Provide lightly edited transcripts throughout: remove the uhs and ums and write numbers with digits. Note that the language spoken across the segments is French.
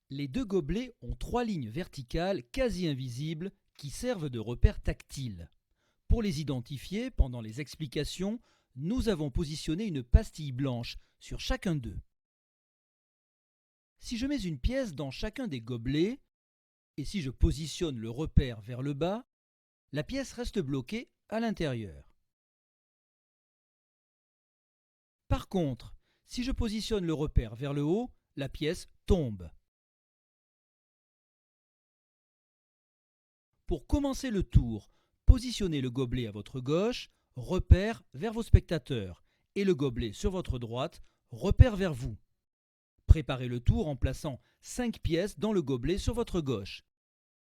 Les deux gobelets ont trois lignes verticales quasi invisibles qui servent de repères tactiles. Pour les identifier, pendant les explications, nous avons positionné une pastille blanche sur chacun d'eux. Si je mets une pièce dans chacun des gobelets, et si je positionne le repère vers le bas, la pièce reste bloquée à l'intérieur. Par contre, si je positionne le repère vers le haut, la pièce tombe. Pour commencer le tour, positionnez le gobelet à votre gauche, repère vers vos spectateurs, et le gobelet sur votre droite, repère vers vous. Préparez le tour en plaçant 5 pièces dans le gobelet sur votre gauche.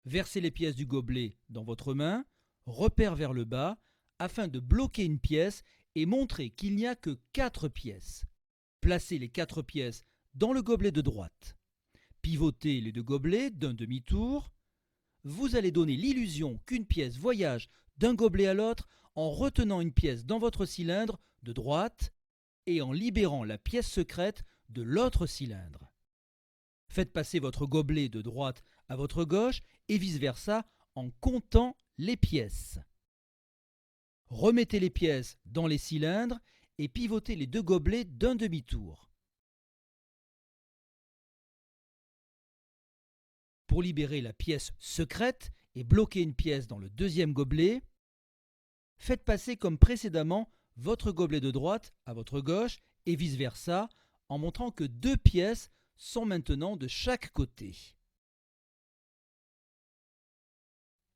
Versez les pièces du gobelet dans votre main, repère vers le bas, afin de bloquer une pièce et montrer qu'il n'y a que 4 pièces. Placez les 4 pièces dans le gobelet de droite. Pivotez les deux gobelets d'un demi-tour. Vous allez donner l'illusion qu'une pièce voyage d'un gobelet à l'autre en retenant une pièce dans votre cylindre de droite et en libérant la pièce secrète de l'autre cylindre. Faites passer votre gobelet de droite à votre gauche et vice-versa en comptant les pièces. Remettez les pièces dans les cylindres et pivotez les deux gobelets d'un demi-tour. Pour libérer la pièce secrète et bloquer une pièce dans le deuxième gobelet, faites passer comme précédemment votre gobelet de droite à votre gauche et vice-versa en montrant que 2 pièces sont maintenant de chaque côté.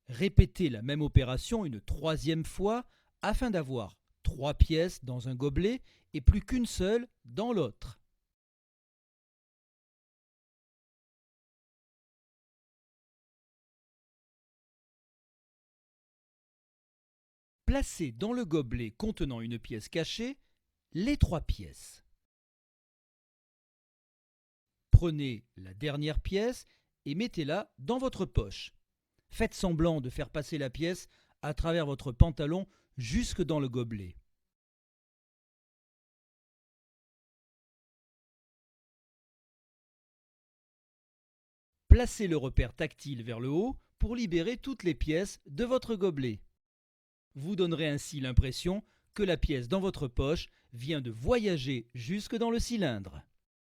Répétez la même opération une troisième fois afin d'avoir 3 pièces dans un gobelet et plus qu'une seule dans l'autre. Placez dans le gobelet contenant une pièce cachée les 3 pièces. Prenez la dernière pièce et mettez-la dans votre poche. Faites semblant de faire passer la pièce à travers votre pantalon jusque dans le gobelet. Placez le repère tactile vers le haut pour libérer toutes les pièces de votre gobelet. Vous donnerez ainsi l'impression que la pièce dans votre poche vient de voyager jusque dans le cylindre.